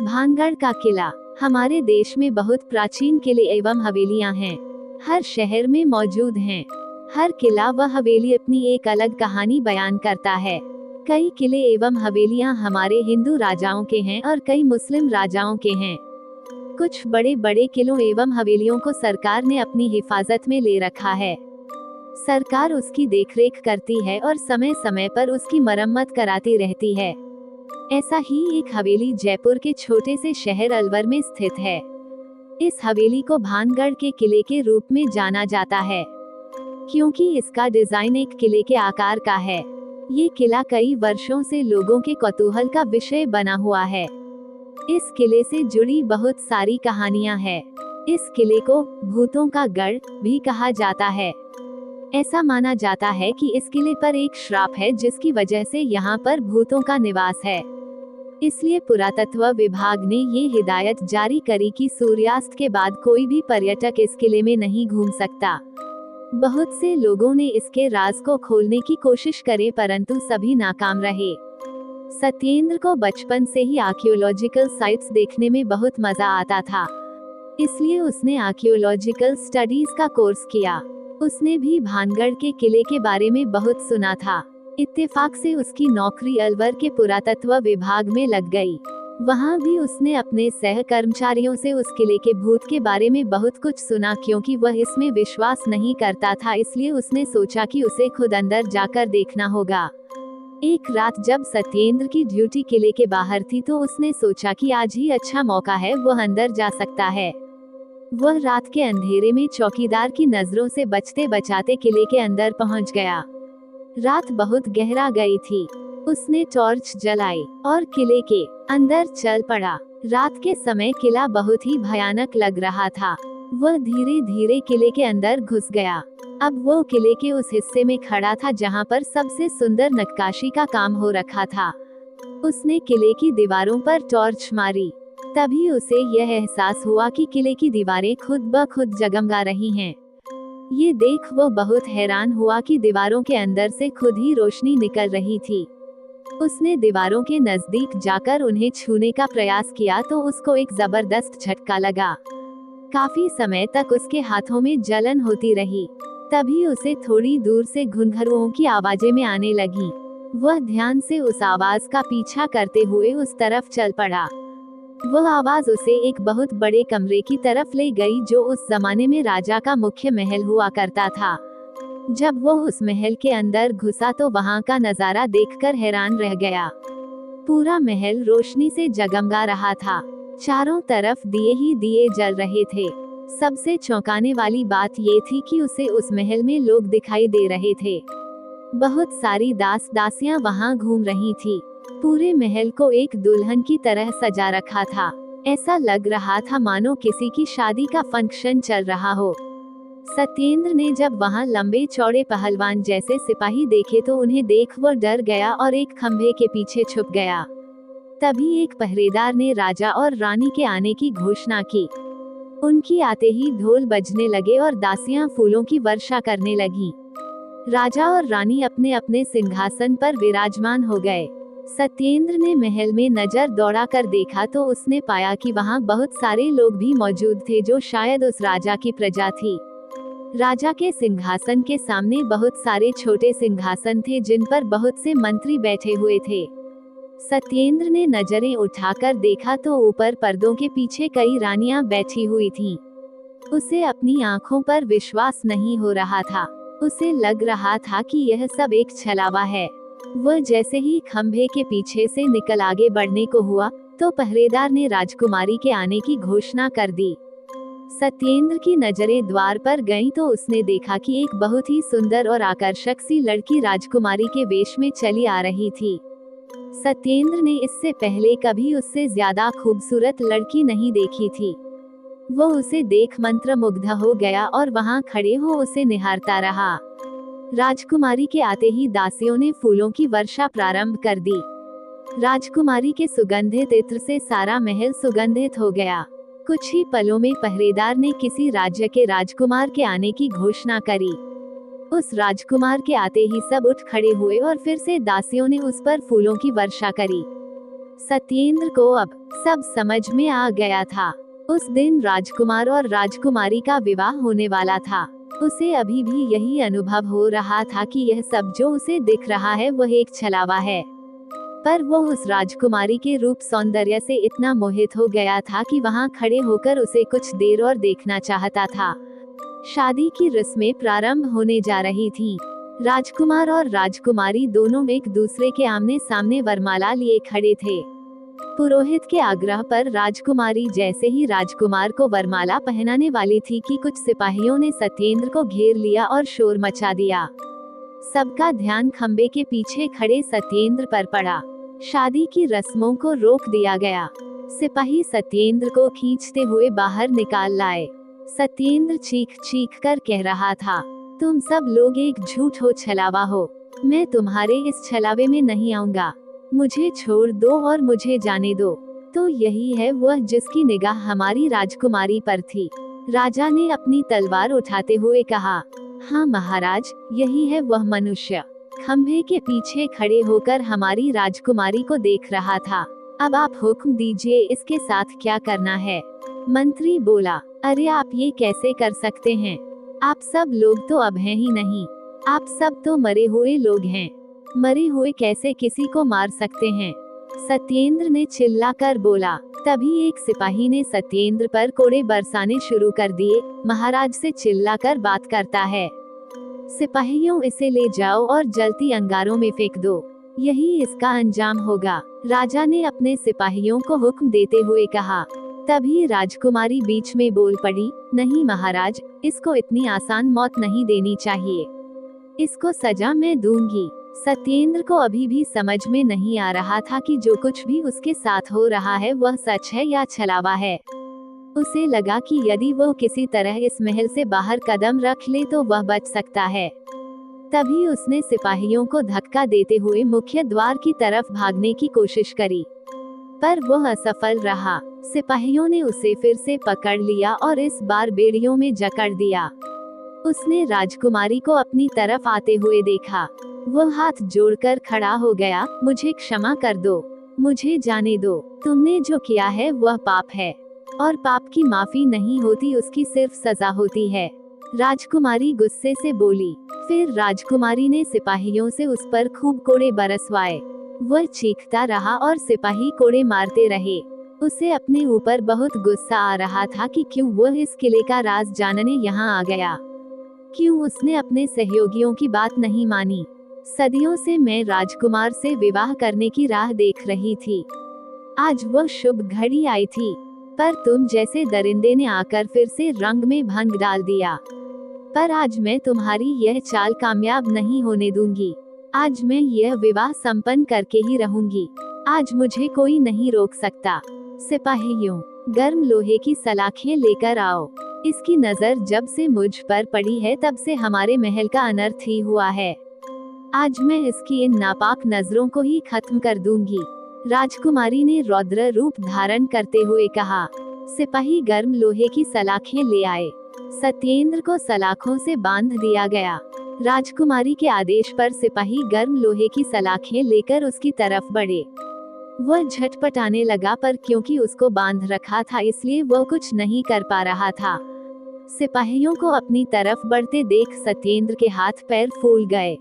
भानगढ़ का किला। हमारे देश में बहुत प्राचीन किले एवं हवेलियां हैं। हर शहर में मौजूद हैं। हर किला व हवेली अपनी एक अलग कहानी बयान करता है। कई किले एवं हवेलियां हमारे हिंदू राजाओं के हैं और कई मुस्लिम राजाओं के हैं। कुछ बड़े बड़े किलों एवं हवेलियों को सरकार ने अपनी हिफाजत में ले रखा है। सरकार उसकी देखरेख करती है और समय समय पर उसकी मरम्मत कराती रहती है। ऐसा ही एक हवेली जयपुर के छोटे से शहर अलवर में स्थित है। इस हवेली को भानगढ़ के किले के रूप में जाना जाता है, क्योंकि इसका डिजाइन एक किले के आकार का है। ये किला कई वर्षों से लोगों के कौतूहल का विषय बना हुआ है। इस किले से जुड़ी बहुत सारी कहानियां हैं। इस किले को भूतों का गढ़ भी कहा जाता है। ऐसा माना जाता है कि इस किले पर एक श्राप है, जिसकी वजह से यहाँ पर भूतों का निवास है। इसलिए पुरातत्व विभाग ने ये हिदायत जारी करी कि सूर्यास्त के बाद कोई भी पर्यटक इस किले में नहीं घूम सकता। बहुत से लोगों ने इसके राज को खोलने की कोशिश करे, परंतु सभी नाकाम रहे। सत्येंद्र को बचपन से ही आर्कियोलॉजिकल साइट्स देखने में बहुत मजा आता था, इसलिए उसने आर्कियोलॉजिकल स्टडीज का कोर्स किया। उसने भी भानगढ़ के किले के बारे में बहुत सुना था। इत्तेफाक से उसकी नौकरी अलवर के पुरातत्व विभाग में लग गई। वहाँ भी उसने अपने सह कर्मचारियों से उस किले के भूत के बारे में बहुत कुछ सुना। क्योंकि वह इसमें विश्वास नहीं करता था, इसलिए उसने सोचा कि उसे खुद अंदर जाकर देखना होगा। एक रात जब सत्येंद्र की ड्यूटी किले के बाहर थी, तो उसने सोचा कि आज ही अच्छा मौका है, वह अंदर जा सकता है। वह रात के अंधेरे में चौकीदार की नजरों से बचते बचाते किले के अंदर पहुंच गया। रात बहुत गहरा गई थी। उसने टॉर्च जलाई और किले के अंदर चल पड़ा। रात के समय किला बहुत ही भयानक लग रहा था। वह धीरे धीरे किले के अंदर घुस गया। अब वो किले के उस हिस्से में खड़ा था जहाँ पर सबसे सुंदर नक्काशी का काम हो रखा था। उसने किले की दीवारों पर टॉर्च मारी। तभी उसे यह एहसास हुआ कि किले की दीवारें खुद ब खुद जगमगा रही हैं। ये देख वो बहुत हैरान हुआ कि दीवारों के अंदर से खुद ही रोशनी निकल रही थी। उसने दीवारों के नजदीक जाकर उन्हें छूने का प्रयास किया, तो उसको एक जबरदस्त झटका लगा। काफी समय तक उसके हाथों में जलन होती रही। तभी उसे थोड़ी दूर से घुंघरुओं की आवाजें में आने लगी। वह ध्यान से उस आवाज का पीछा करते हुए उस तरफ चल पड़ा। वह आवाज उसे एक बहुत बड़े कमरे की तरफ ले गई, जो उस जमाने में राजा का मुख्य महल हुआ करता था। जब वो उस महल के अंदर घुसा तो वहाँ का नजारा देखकर हैरान रह गया। पूरा महल रोशनी से जगमगा रहा था। चारों तरफ दिए ही दिए जल रहे थे। सबसे चौंकाने वाली बात ये थी कि उसे उस महल में लोग दिखाई दे रहे थे। बहुत सारी दास दासियां वहाँ घूम रही थी। पूरे महल को एक दुल्हन की तरह सजा रखा था। ऐसा लग रहा था मानो किसी की शादी का फंक्शन चल रहा हो। सत्येंद्र ने जब वहाँ लंबे चौड़े पहलवान जैसे सिपाही देखे, तो उन्हें देख वो डर गया और एक खंभे के पीछे छुप गया। तभी एक पहरेदार ने राजा और रानी के आने की घोषणा की। उनकी आते ही ढोल बजने लगे और दासियां फूलों की वर्षा करने लगी। राजा और रानी अपने अपने सिंहासन पर विराजमान हो गए। सत्येंद्र ने महल में नजर दौड़ाकर देखा, तो उसने पाया कि वहाँ बहुत सारे लोग भी मौजूद थे, जो शायद उस राजा की प्रजा थी। राजा के सिंहासन के सामने बहुत सारे छोटे सिंहासन थे, जिन पर बहुत से मंत्री बैठे हुए थे। सत्येंद्र ने नजरें उठाकर देखा तो ऊपर पर्दों के पीछे कई रानियां बैठी हुई थीं। उसे अपनी आंखों पर विश्वास नहीं हो रहा था। उसे लग रहा था कि यह सब एक छलावा है। वह जैसे ही खंभे के पीछे से निकल आगे बढ़ने को हुआ, तो पहरेदार ने राजकुमारी के आने की घोषणा कर दी। सत्येंद्र की नजरें द्वार पर गईं, तो उसने देखा कि एक बहुत ही सुंदर और आकर्षक सी लड़की राजकुमारी के वेश में चली आ रही थी। सत्येंद्र ने इससे पहले कभी उससे ज्यादा खूबसूरत लड़की नहीं देखी थी। वो उसे देख मंत्रमुग्ध हो गया और वहाँ खड़े हो उसे निहारता रहा। राजकुमारी के आते ही दासियों ने फूलों की वर्षा प्रारंभ कर दी। राजकुमारी के सुगंधित इत्र से सारा महल सुगंधित हो गया। कुछ ही पलों में पहरेदार ने किसी राज्य के राजकुमार के आने की घोषणा करी। उस राजकुमार के आते ही सब उठ खड़े हुए और फिर से दासियों ने उस पर फूलों की वर्षा करी। सत्येंद्र को अब सब समझ में आ गया था। उस दिन राजकुमार और राजकुमारी का विवाह होने वाला था। उसे अभी भी यही अनुभव हो रहा था कि यह सब जो उसे दिख रहा है वह एक छलावा है। पर वो उस राजकुमारी के रूप सौंदर्य से इतना मोहित हो गया था कि वहां खड़े होकर उसे कुछ देर और देखना चाहता था। शादी की रस्में प्रारंभ होने जा रही थीं। राजकुमार और राजकुमारी दोनों एक दूसरे के आमने सामने वरमाला लिए खड़े थे। पुरोहित के आग्रह पर राजकुमारी जैसे ही राजकुमार को वरमाला पहनाने वाली थी कि कुछ सिपाहियों ने सत्येंद्र को घेर लिया और शोर मचा दिया। सबका ध्यान खंबे के पीछे खड़े सत्येंद्र पर पड़ा। शादी की रस्मों को रोक दिया गया। सिपाही सत्येंद्र को खींचते हुए बाहर निकाल लाए। सत्येंद्र चीख चीख कर कह रहा था, तुम सब लोग एक झूठ हो, छलावा हो। मैं तुम्हारे इस छलावे में नहीं आऊंगा। मुझे छोड़ दो और मुझे जाने दो। तो यही है वह जिसकी निगाह हमारी राजकुमारी पर थी। राजा ने अपनी तलवार उठाते हुए कहा, हाँ महाराज, यही है वह मनुष्य। खंभे के पीछे खड़े होकर हमारी राजकुमारी को देख रहा था। अब आप हुक्म दीजिए, इसके साथ क्या करना है। मंत्री बोला, अरे आप ये कैसे कर सकते हैं? आप सब लोग तो अब हैं ही नहीं। आप सब तो मरे हुए लोग हैं। मरे हुए कैसे किसी को मार सकते हैं? सत्येंद्र ने चिल्लाकर बोला। तभी एक सिपाही ने सत्येंद्र पर कोड़े बरसाने शुरू कर दिए। महाराज से चिल्लाकर बात करता है। सिपाहियों, इसे ले जाओ और जलती अंगारों में फेंक दो। यही इसका अंजाम होगा। राजा ने अपने सिपाहियों को हुक्म देते हुए कहा। तभी राजकुमारी बीच में बोल पड़ी, नहीं महाराज, इसको इतनी आसान मौत नहीं देनी चाहिए। इसको सजा मैं दूंगी। सत्येंद्र को अभी भी समझ में नहीं आ रहा था कि जो कुछ भी उसके साथ हो रहा है वह सच है या छलावा है। उसे लगा कि यदि वो किसी तरह इस महल से बाहर कदम रख ले तो वह बच सकता है। तभी उसने सिपाहियों को धक्का देते हुए मुख्य द्वार की तरफ भागने की कोशिश करी, पर वह असफल रहा। सिपाहियों ने उसे फिर से पकड़ लिया और इस बार बेड़ियों में जकड़ दिया। उसने राजकुमारी को अपनी तरफ आते हुए देखा। वह हाथ जोड़कर खड़ा हो गया, मुझे क्षमा कर दो, मुझे जाने दो। तुमने जो किया है वह पाप है, और पाप की माफी नहीं होती, उसकी सिर्फ सजा होती है। राजकुमारी गुस्से से बोली। फिर राजकुमारी ने सिपाहियों से उस पर खूब कोड़े बरसवाए। वह चीखता रहा और सिपाही कोड़े मारते रहे। उसे अपने ऊपर बहुत गुस्सा आ रहा था कि क्यों वह इस किले का राज जानने यहाँ आ गया। क्यों उसने अपने सहयोगियों की बात नहीं मानी। सदियों से मैं राजकुमार से विवाह करने की राह देख रही थी। आज वह शुभ घड़ी आई थी, पर तुम जैसे दरिंदे ने आकर फिर से रंग में भंग डाल दिया। पर आज मैं तुम्हारी यह चाल कामयाब नहीं होने दूंगी। आज मैं यह विवाह संपन्न करके ही रहूंगी। आज मुझे कोई नहीं रोक सकता। सिपाहियों, गर्म लोहे की सलाखें लेकर आओ। इसकी नजर जब से मुझ पर पड़ी है तब से हमारे महल का अनर्थ ही हुआ है। आज मैं इसकी इन नापाक नजरों को ही खत्म कर दूंगी। राजकुमारी ने रौद्र रूप धारण करते हुए कहा। सिपाही गर्म लोहे की सलाखें ले आए। सत्येंद्र को सलाखों से बांध दिया गया। राजकुमारी के आदेश पर सिपाही गर्म लोहे की सलाखें लेकर उसकी तरफ बढ़े। वह झटपटाने लगा, पर क्योंकि उसको बांध रखा था इसलिए वह कुछ नहीं कर पा रहा था। सिपाहियों को अपनी तरफ बढ़ते देख सत्येंद्र के हाथ पैर फूल गए।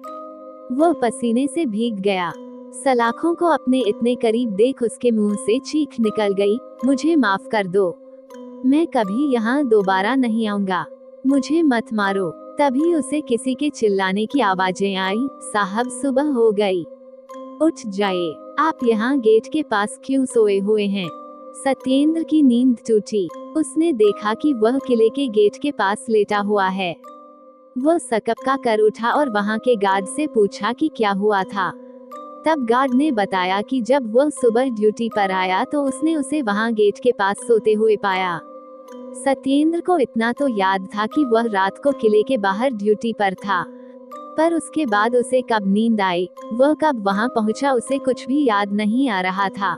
वह पसीने से भीग गया। सलाखों को अपने इतने करीब देख उसके मुंह से चीख निकल गई, मुझे माफ कर दो, मैं कभी यहाँ दोबारा नहीं आऊंगा, मुझे मत मारो। तभी उसे किसी के चिल्लाने की आवाजें आई, साहब सुबह हो गई, उठ जाए, आप यहाँ गेट के पास क्यों सोए हुए हैं। सत्येंद्र की नींद टूटी। उसने देखा कि वह किले के गेट के पास लेटा हुआ है। वह सकपका कर उठा और वहाँ के गार्ड से पूछा कि क्या हुआ था। तब गार्ड ने बताया कि जब वह सुबह ड्यूटी पर आया तो उसने उसे वहाँ गेट के पास सोते हुए पाया। सत्येंद्र को इतना तो याद था कि वह रात को किले के बाहर ड्यूटी पर था, पर उसके बाद उसे कब नींद आई, वह कब वहाँ पहुँचा, उसे कुछ भी याद नहीं आ रहा था।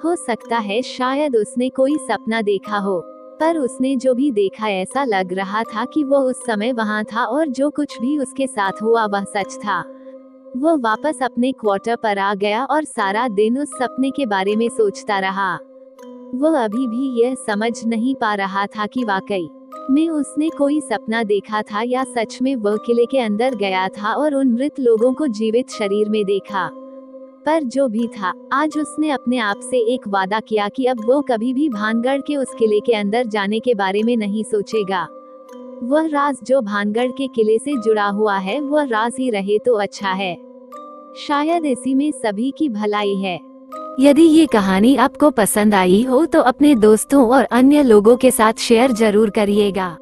हो सकता है शायद उसने कोई सपना देखा हो, पर उसने जो भी देखा ऐसा लग रहा था कि वो उस समय वहाँ था और जो कुछ भी उसके साथ हुआ वह सच था। वह वापस अपने क्वार्टर पर आ गया और सारा दिन उस सपने के बारे में सोचता रहा। वह अभी भी यह समझ नहीं पा रहा था कि वाकई में उसने कोई सपना देखा था या सच में वह किले के अंदर गया था और उन मृत लोगों को जीवित शरीर में देखा। पर जो भी था, आज उसने अपने आप से एक वादा किया कि अब वो कभी भी भानगढ़ के उस किले के अंदर जाने के बारे में नहीं सोचेगा। वह राज जो भानगढ़ के किले से जुड़ा हुआ है वह राज ही रहे तो अच्छा है। शायद इसी में सभी की भलाई है। यदि ये कहानी आपको पसंद आई हो तो अपने दोस्तों और अन्य लोगों के साथ शेयर जरूर करिएगा।